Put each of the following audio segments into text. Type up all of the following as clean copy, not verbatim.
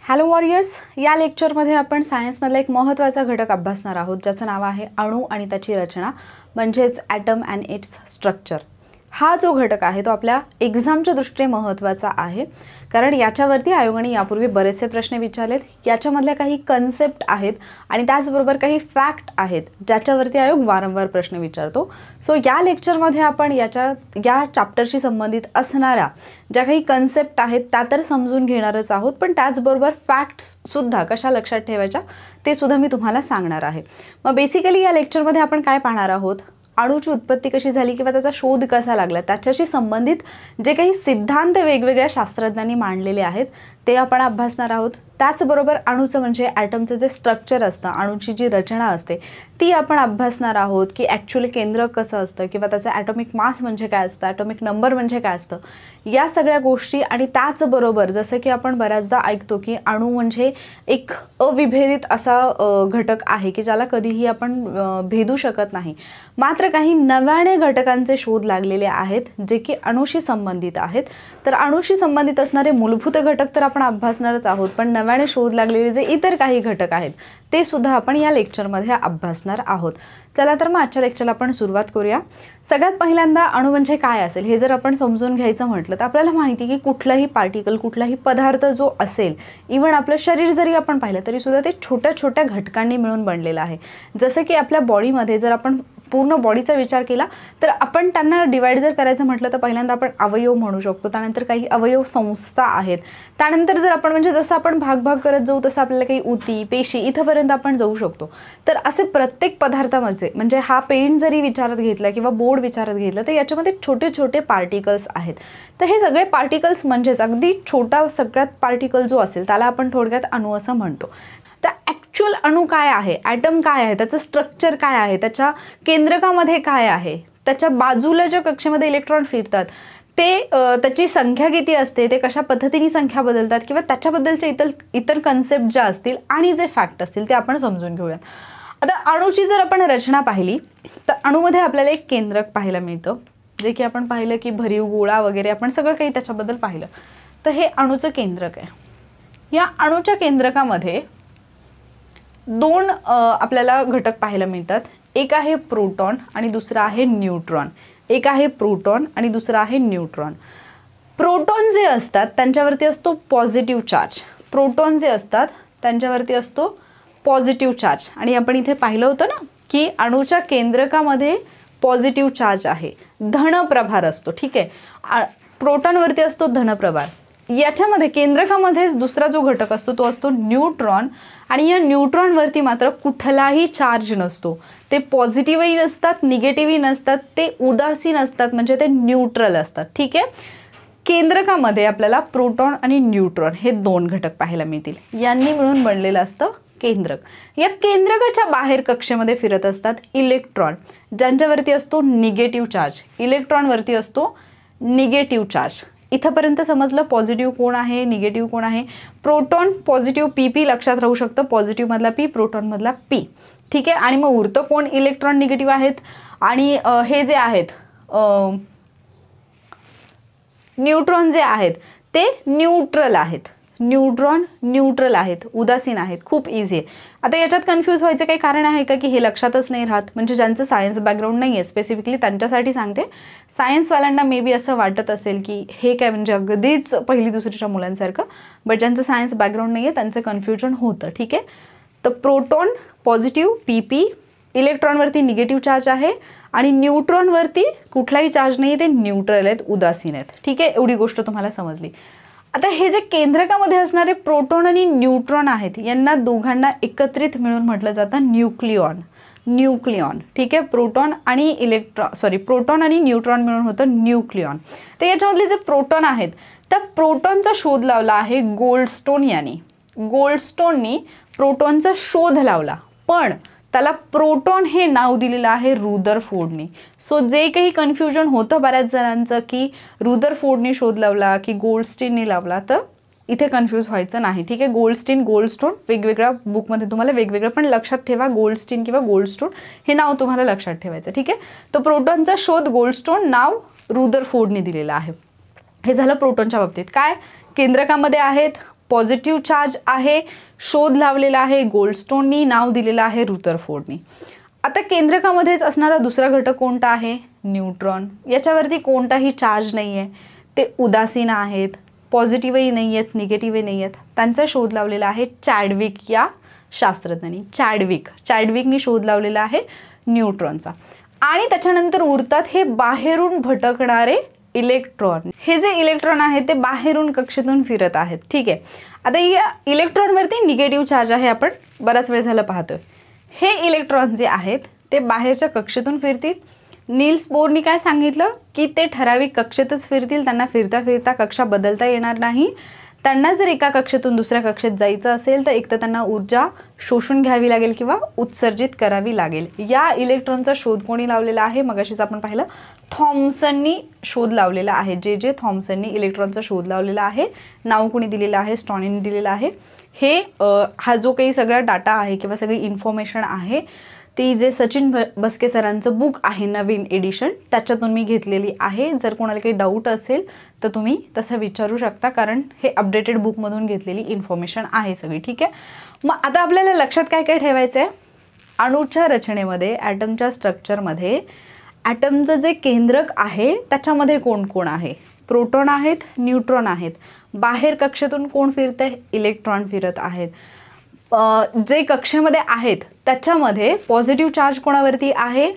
Hello warriors, या लेक्चरमध्ये आपण सायन्समधला एक महत्त्वाचा घटक अभ्यासणार आहोत ज्याचं नाव आहे अणू आणि त्याची रचना म्हणजेच ॲटम अँड इट्स स्ट्रक्चर। हा जो घटक आहे तो आपल्या एक्झामच्या दृष्टीने महत्त्वाचा आहे, कारण याच्यावरती आयोगाने यापूर्वी बरेचसे प्रश्न विचारलेत। याच्यामधल्या काही कन्सेप्ट आहेत आणि त्याचबरोबर काही फॅक्ट आहेत ज्याच्यावरती आयोग वारंवार प्रश्न विचारतो। सो या लेक्चरमध्ये आपण या चॅप्टरशी संबंधित असणाऱ्या ज्या काही कन्सेप्ट आहेत त्या तर समजून घेणारच आहोत, पण त्याचबरोबर फॅक्ट्ससुद्धा कशा लक्षात ठेवायच्या ते सुद्धा मी तुम्हाला सांगणार आहे। मग बेसिकली या लेक्चरमध्ये आपण काय पाहणार आहोत, अणूची उत्पत्ती कशी झाली किंवा त्याचा शोध कसा लागला, त्याच्याशी संबंधित जे काही सिद्धांत वेगवेगळ्या शास्त्रज्ञांनी मांडलेले आहेत ते आपण अभ्यासणार आहोत। त्याचबरोबर अणूचं म्हणजे ॲटमचं जे स्ट्रक्चर असतं, अणूची जी रचना असते ती आपण अभ्यासणार आहोत की ॲक्च्युअली केंद्रक कसं असतं किंवा त्याचं ॲटॉमिक मास म्हणजे काय असतं, ॲटॉमिक नंबर म्हणजे काय असतं, या सगळ्या गोष्टी। आणि त्याचबरोबर जसं की आपण बऱ्याचदा ऐकतो की अणू म्हणजे एक अविभेदित असा घटक आहे की ज्याला कधीही आपण भेदू शकत नाही, मात्र काही नव्याने घटकांचे शोध लागलेले आहेत जे की अणूशी संबंधित आहेत। तर अणूशी संबंधित असणारे मूलभूत घटक तर आपण अभ्यासणारच आहोत, पण नव्याने शोध लागलेले जे इतर काही घटक आहेत ते सुद्धा आपण या लेक्चरमध्ये अभ्यासणार आहोत। चला तर मग आजच्या लेक्चरला आपण सुरुवात करूया। सगळ्यात पहिल्यांदा अणू म्हणजे काय असेल हे जर आपण समजून घ्यायचं म्हटलं तर आपल्याला माहिती की कुठलाही पार्टिकल, कुठलाही पदार्थ जो असेल, इव्हन आपलं शरीर जरी आपण पाहिलं तरी सुद्धा ते छोट्या छोट्या घटकांनी मिळून बनलेलं आहे। जसं की आपल्या बॉडीमध्ये जर आपण पूर्ण बॉडीचा विचार केला तर आपण त्यांना डिवाइड जर करायचं म्हटलं तर पहिल्यांदा आपण अवयव म्हणू शकतो, त्यानंतर काही अवयव संस्था आहेत, त्यानंतर जर आपण म्हणजे जसं आपण भाग करत जाऊ तसं आपल्याला काही ऊती, पेशी इथंपर्यंत आपण जाऊ शकतो। तर असे प्रत्येक पदार्थामध्ये म्हणजे हा पेन जरी विचारात घेतला किंवा बोर्ड विचारात घेतला तर याच्यामध्ये छोटे छोटे पार्टिकल्स आहेत। तर हे सगळे पार्टिकल्स म्हणजेच अगदी छोटा सगळ्यात पार्टिकल जो असेल त्याला आपण थोडक्यात अणू असं म्हणतो। तर ॲक्च्युअल अणू काय आहे, ॲटम काय आहे, त्याचं स्ट्रक्चर काय आहे, त्याच्या केंद्रकामध्ये काय आहे, त्याच्या बाजूला ज्या कक्षेमध्ये इलेक्ट्रॉन फिरतात ते त्याची संख्या किती असते, ते कशा पद्धतीने संख्या बदलतात किंवा त्याच्याबद्दलचे इतर कन्सेप्ट ज्या असतील आणि जे फॅक्ट असतील ते आपण समजून घेऊयात। आता अणूची जर आपण रचना पाहिली तर अणूमध्ये आपल्याला एक केंद्रक पाहायला मिळतं, जे की आपण पाहिलं की भरीव गोळा वगैरे आपण सगळं काही त्याच्याबद्दल पाहिलं। तर हे अणूचं केंद्रक आहे। या अणूच्या केंद्रकामध्ये दोन आपल्याला घटक पाहायला मिळतात, एक आहे प्रोटॉन आणि दुसरा आहे न्यूट्रॉन। एक आहे प्रोटॉन आणि दुसरा आहे न्यूट्रॉन। प्रोटॉन जे असतात त्यांच्यावरती असतो पॉझिटिव्ह चार्ज, प्रोटॉन जे असतात त्यांच्यावरती असतो पॉझिटिव्ह चार्ज। आणि आपण इथे पाहिलं होतं ना की अणूच्या केंद्रकामध्ये पॉझिटिव्ह चार्ज आहे, धनप्रभार असतो, ठीक आहे। प्रोटॉनवरती असतो धनप्रभार। याच्यामध्ये केंद्रकामध्येच दुसरा जो घटक असतो तो असतो न्यूट्रॉन, आणि या न्यूट्रॉनवरती मात्र कुठलाही चार्ज नसतो, ते पॉझिटिव्हही नसतात, निगेटिव्हही नसतात, ते उदासीन असतात, म्हणजे ते न्यूट्रल असतात, ठीक आहे। केंद्रकामध्ये आपल्याला प्रोटॉन आणि न्यूट्रॉन हे दोन घटक पाहायला मिळतील, यांनी मिळून बनलेलं असतं केंद्रक। या केंद्रकाच्या बाहेर कक्षेमध्ये फिरत असतात इलेक्ट्रॉन, ज्यांच्यावरती असतो निगेटिव्ह चार्ज, इलेक्ट्रॉनवरती असतो निगेटिव्ह चार्ज। इथंपर्यंत समजलं पॉझिटिव्ह कोण आहे, निगेटिव्ह कोण आहे। प्रोटॉन पॉझिटिव्ह पी लक्षात राहू शकतं, पॉझिटिव्ह मधला पी, प्रोटॉन मधला पी, ठीक आहे। आणि मग उरतं कोण, इलेक्ट्रॉन निगेटिव्ह आहेत आणि हे जे आहेत न्यूट्रॉन जे आहेत ते न्यूट्रल आहेत, न्यूट्रॉन न्यूट्रल आहेत, उदासीन आहेत, खूप इझी आहे। आता याच्यात कन्फ्यूज व्हायचं काही कारण आहे का की हे लक्षातच नाही राहत, म्हणजे ज्यांचं सायन्स बॅकग्राऊंड नाही आहे स्पेसिफिकली त्यांच्यासाठी सांगते। सायन्सवाल्यांना मे बी असं वाटत असेल की हे काय म्हणजे अगदीच पहिली दुसरीच्या मुलांसारखं, बट ज्यांचं सायन्स बॅकग्राऊंड नाही आहे त्यांचं कन्फ्युजन होतं, ठीक आहे। तर प्रोटॉन पॉझिटिव्ह पी, इलेक्ट्रॉनवरती निगेटिव्ह चार्ज आहे आणि न्यूट्रॉनवरती कुठलाही चार्ज नाही, ते न्यूट्रल आहेत, उदासीन आहेत, ठीक आहे। एवढी गोष्ट तुम्हाला समजली। आता हे जे केंद्रकामध्ये असणारे प्रोटॉन आणि न्यूट्रॉन आहेत यांना दोघांना एकत्रित मिळून म्हटलं जातं न्यूक्लियॉन, न्यूक्लियॉन, ठीक आहे। प्रोटॉन आणि न्यूट्रॉन मिळून होतं न्यूक्लियॉन। तर याच्यामधले जे प्रोटॉन आहेत त्या प्रोटॉनचा शोध लावला आहे गोल्डस्टोन यांनी, गोल्डस्टोननी प्रोटॉनचा शोध लावला, पण त्याला प्रोटॉन हे नाव दिलेलं आहे रुदरफोर्डनी। सो जे काही कन्फ्युजन होतं बऱ्याच जणांचं की रुदरफोर्डनी शोध लावला की गोल्डस्टीननी लावला, तर इथे कन्फ्यूज व्हायचं नाही, ठीक आहे। गोल्डस्टीन, गोल्डस्टोन वेगवेगळ्या बुकमध्ये तुम्हाला वेगवेगळं, पण लक्षात ठेवा गोल्डस्टीन किंवा गोल्डस्टोन हे नाव तुम्हाला लक्षात ठेवायचं, ठीक आहे। तर प्रोटॉनचा शोध गोल्डस्टोन, नाव रुदरफोर्डनी दिलेलं आहे। हे झालं प्रोटॉनच्या बाबतीत। काय केंद्रकामध्ये आहेत पॉझिटिव्ह चार्ज आहे, शोध लावलेला आहे गोल्डस्टोननी, नाव दिलेलं आहे रुदरफोर्डनी. आता केंद्रकामध्येच असणारा दुसरा घटक कोणता आहे? न्यूट्रॉन. याच्यावरती कोणताही चार्ज नाही आहे, ते उदासीन आहेत, पॉझिटिव्हही नाही आहेत, निगेटिव्हही नाही आहेत. त्यांचा शोध लावलेला आहे चॅडविक या शास्त्रज्ञांनी. चॅडविकनी शोध लावलेला आहे न्यूट्रॉनचा. आणि त्याच्यानंतर उरतात हे बाहेरून भटकणारे इलेक्ट्रॉन. हे जे इलेक्ट्रॉन आहेत ते बाहेरून कक्षेतून फिरत आहेत. ठीक आहे. आता या इलेक्ट्रॉनवरती निगेटिव्ह चार्ज आहे, आपण बराच वेळ झाला पाहतोय. हे इलेक्ट्रॉन जे आहेत ते बाहेरच्या कक्षेतून फिरतील. नील्स बोरनी काय सांगितलं की ते ठराविक कक्षेतच फिरतील, त्यांना फिरता फिरता कक्षा बदलता येणार नाही. त्यांना जर एका कक्षेतून दुसऱ्या कक्षेत जायचं असेल तर एक तर त्यांना ऊर्जा शोषून घ्यावी लागेल किंवा उत्सर्जित करावी लागेल. या इलेक्ट्रॉनचा शोध कोणी लावलेला आहे? मगाशीच आपण पाहिलं, थॉम्सननी शोध लावलेला आहे. जे थॉम्सननी इलेक्ट्रॉनचा शोध लावलेला आहे. नाव कोणी दिलेलं आहे? स्टॉनीने दिलेलं आहे. हे हा जो काही सगळा डाटा आहे किंवा सगळी इन्फॉर्मेशन आहे ती जे सचिन भस्के सरांचं बुक आहे नवीन एडिशन, त्याच्यातून मी घेतलेली आहे. जर कोणाला काही डाऊट असेल तर तुम्ही तसं विचारू शकता, कारण हे अपडेटेड बुकमधून घेतलेली इन्फॉर्मेशन आहे सगळी. ठीक आहे. मग आता आपल्याला लक्षात काय काय ठेवायचं आहे? अणूच्या रचनेमध्ये, ॲटमच्या स्ट्रक्चरमध्ये ॲटमचं जे केंद्रक आहे त्याच्यामध्ये कोण कोण आहे? प्रोटॉन आहेत, न्यूट्रॉन आहेत. बाहेर कक्षेतून कोण फिरत आहे? इलेक्ट्रॉन फिरत आहेत. जे कक्षेमध्ये आहेत त्याच्यामध्ये पॉझिटिव्ह चार्ज कोणावरती आहे?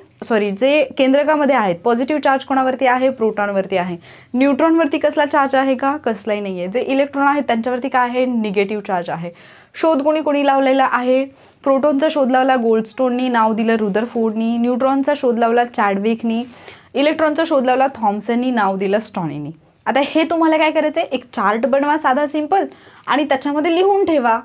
जे केंद्रकामध्ये आहेत पॉझिटिव्ह चार्ज कोणावरती आहे? प्रोटॉनवरती आहे. न्यूट्रॉनवरती कसला चार्ज आहे का? कसलाही नाही आहे. जे इलेक्ट्रॉन आहेत त्यांच्यावरती काय आहे? निगेटिव्ह चार्ज आहे. शोध कोणी लावलेला आहे? प्रोटॉनचा शोध लावला गोल्डस्टोननी, नाव दिलं रुदरफोर्डनी. न्यूट्रॉनचा शोध लावला चॅडविकनी. इलेक्ट्रॉनचा शोध लावला थॉम्सननी, नाव दिलं स्टॉनीनी. आता हे तुम्हाला काय करायचं आहे? एक चार्ट बनवा साधा सिंपल आणि त्याच्यामध्ये लिहून ठेवा.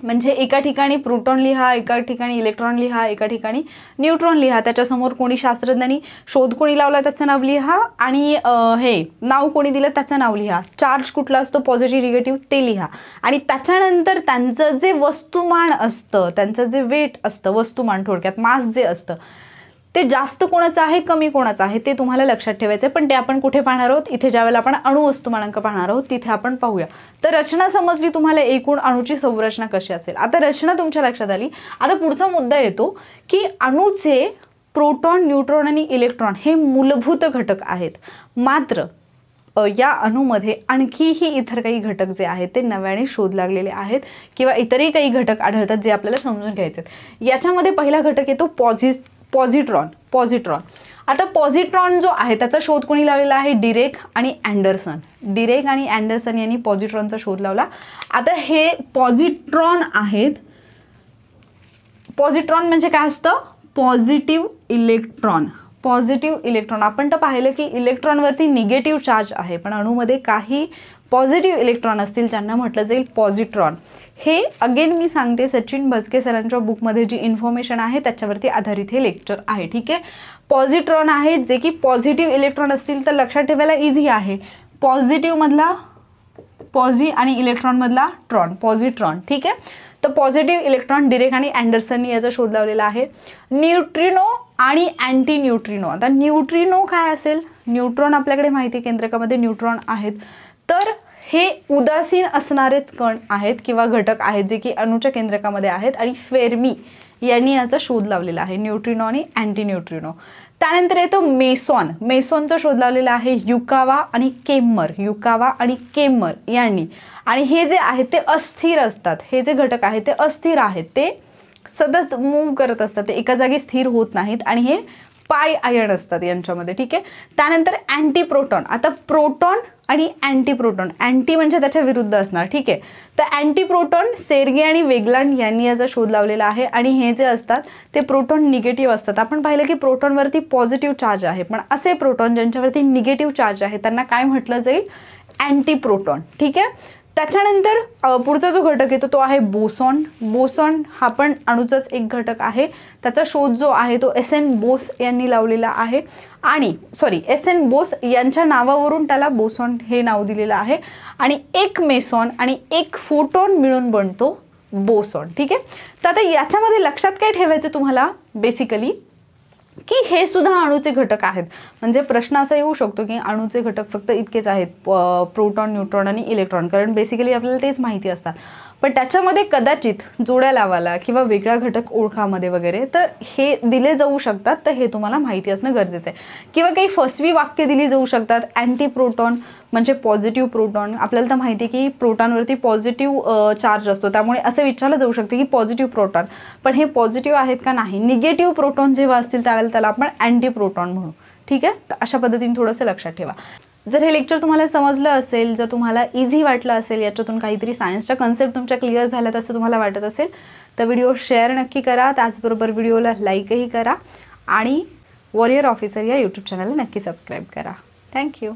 म्हणजे एका ठिकाणी प्रोटॉन लिहा, एका ठिकाणी इलेक्ट्रॉन लिहा, एका ठिकाणी न्यूट्रॉन लिहा. त्याच्यासमोर कोणी शास्त्रज्ञांनी शोध कोणी लावला त्याचं नाव लिहा आणि हे नाव कोणी दिलं त्याचं नाव लिहा. चार्ज कुठला असतो पॉझिटिव्ह निगेटिव्ह ते लिहा. आणि त्याच्यानंतर त्यांचं जे वस्तुमान असतं, त्यांचं जे वेट असतं, वस्तुमान थोडक्यात मास जे असतं, ते जास्त कोणाचं आहे कमी कोणाचं आहे ते तुम्हाला लक्षात ठेवायचं आहे. पण ते आपण कुठे पाहणार आहोत? इथे ज्यावेळेला आपण अणु वस्तुमानांक पाहणार आहोत तिथे आपण पाहूया. तर रचना समजली तुम्हाला, एकूण अणूची संरचना कशी असेल. आता रचना तुमच्या लक्षात आली. आता पुढचा मुद्दा येतो की अणूचे प्रोटॉन, न्यूट्रॉन आणि इलेक्ट्रॉन हे मूलभूत घटक आहेत. मात्र या अणूमध्ये आणखीही इतर काही घटक जे आहेत ते नव्याने शोध लागलेले आहेत किंवा इतरही काही घटक आढळतात जे आपल्याला समजून घ्यायचे आहेत. याच्यामध्ये पहिला घटक येतो पॉझिट्रॉन. आता पॉझिट्रॉन जो आहे त्याचा शोध कोणी लावलेला आहे? डिरेक आणि अँडरसन यांनी पॉझिट्रॉनचा शोध लावला. आता हे पॉझिट्रॉन आहेत. पॉझिट्रॉन म्हणजे काय असतं? Positive electron. आपण तर पाहिलं की इलेक्ट्रॉनवरती निगेटिव्ह चार्ज आहे, पण अणूमध्ये काही पॉझिटिव्ह इलेक्ट्रॉन असतील ज्यांना म्हटलं जाईल पॉझिट्रॉन. हे अगेन मी सांगते, सचिन भस्के सरांच्या बुकमध्ये जी इन्फॉर्मेशन आहे त्याच्यावरती आधारित हे लेक्चर आहे. ठीक आहे. पॉझिट्रॉन आहेत जे की पॉझिटिव्ह इलेक्ट्रॉन असतील तर लक्षात ठेवायला इझी आहे. पॉझिटिव्ह मधला पॉझि आणि इलेक्ट्रॉन मधला ट्रॉन, पॉझिट्रॉन. ठीक आहे. तर पॉझिटिव्ह इलेक्ट्रॉन डिरेक आणि अँडरसननी याचा शोध लावलेला आहे. न्यूट्रिनो आणि अँटी न्यूट्रिनो. आता न्यूट्रिनो काय असेल? न्यूट्रॉन आपल्याकडे माहिती आहे केंद्रकामध्ये न्यूट्रॉन आहेत, तर हे उदासीन असणारेच कण आहेत किंवा घटक आहेत जे की अणूच्या केंद्रकामध्ये आहेत. आणि फेर्मी यांनी याचा शोध लावलेला आहे, न्यूट्रिनो आणि अँटी न्यूट्रिनो. त्यानंतर येतो मेसॉनचा शोध लावलेला आहे युकावा आणि केम्मर यांनी. आणि हे जे आहेत ते अस्थिर असतात. हे जे घटक आहेत ते अस्थिर आहेत, ते सतत मूव्ह करत असतात, ते एका जागी स्थिर होत नाहीत आणि हे पाय आयन असतात यांच्यामध्ये. ठीक आहे. त्यानंतर अँटीप्रोटॉन. आता प्रोटॉन आणि अँटीप्रोटॉन, अँटी म्हणजे त्याच्या विरुद्ध असणार. ठीक आहे. तर अँटीप्रोटॉन सेर्गे आणि वेगलांड यांनी याचा शोध लावलेला आहे. आणि हे जे असतात ते प्रोटॉन निगेटिव्ह असतात. आपण पाहिलं की प्रोटॉनवरती पॉझिटिव्ह चार्ज आहे, पण असे प्रोटॉन ज्यांच्यावरती निगेटिव्ह चार्ज आहे त्यांना काय म्हटलं जाईल? अँटीप्रोटॉन. ठीक आहे. त्याच्यानंतर पुढचा जो घटक येतो तो आहे बोसॉन हा पण अणूचाच एक घटक आहे. त्याचा शोध जो आहे तो एस.एन. बोस यांनी लावलेला आहे. आणि एस.एन. बोस यांच्या नावावरून त्याला बोसॉन हे नाव दिलेलं आहे. आणि एक मेसॉन आणि एक फोटॉन मिळून बनतो बोसॉन. ठीक आहे. तर आता याच्यामध्ये लक्षात काय ठेवायचं तुम्हाला? बेसिकली की हे सुद्धा अणूचे घटक आहेत. म्हणजे प्रश्न असा येऊ शकतो की अणूचे घटक फक्त इतकेच आहेत, प्रोटॉन, न्यूट्रॉन आणि इलेक्ट्रॉन, कारण बेसिकली आपल्याला तेच माहिती असतात. पण त्याच्यामध्ये कदाचित जोड्या लावायला किंवा वेगळा घटक ओळखामध्ये वगैरे तर हे दिले जाऊ शकतात. तर हे तुम्हाला माहिती असणं गरजेचं आहे. किंवा काही फसवी वाक्य दिली जाऊ शकतात. अँटी प्रोटॉन म्हणजे पॉझिटिव्ह प्रोटॉन. आपल्याला तर माहिती आहे की प्रोटॉनवरती पॉझिटिव्ह चार्ज असतो, त्यामुळे असं विचारलं जाऊ शकतं की पॉझिटिव्ह प्रोटॉन, पण हे पॉझिटिव्ह आहेत का नाही. निगेटिव्ह प्रोटॉन जेव्हा असतील त्यावेळेला त्याला आपण अँटी प्रोटॉन म्हणू. ठीक आहे, तर अशा पद्धतीने थोडंसं लक्षात ठेवा. जर हे लेक्चर तुम्हाला समजलं असेल, जर तुम्हाला इझी वाटलं असेल, याच्यातून काहीतरी सायन्सच्या कन्सेप्ट तुमच्या क्लिअर झाल्यात असं तुम्हाला वाटत असेल तर व्हिडिओ शेअर नक्की करा. त्याचबरोबर व्हिडिओला लाईकही करा आणि वॉरियर ऑफिसर या यूट्यूब चॅनलला नक्की सबस्क्राईब करा. थँक्यू.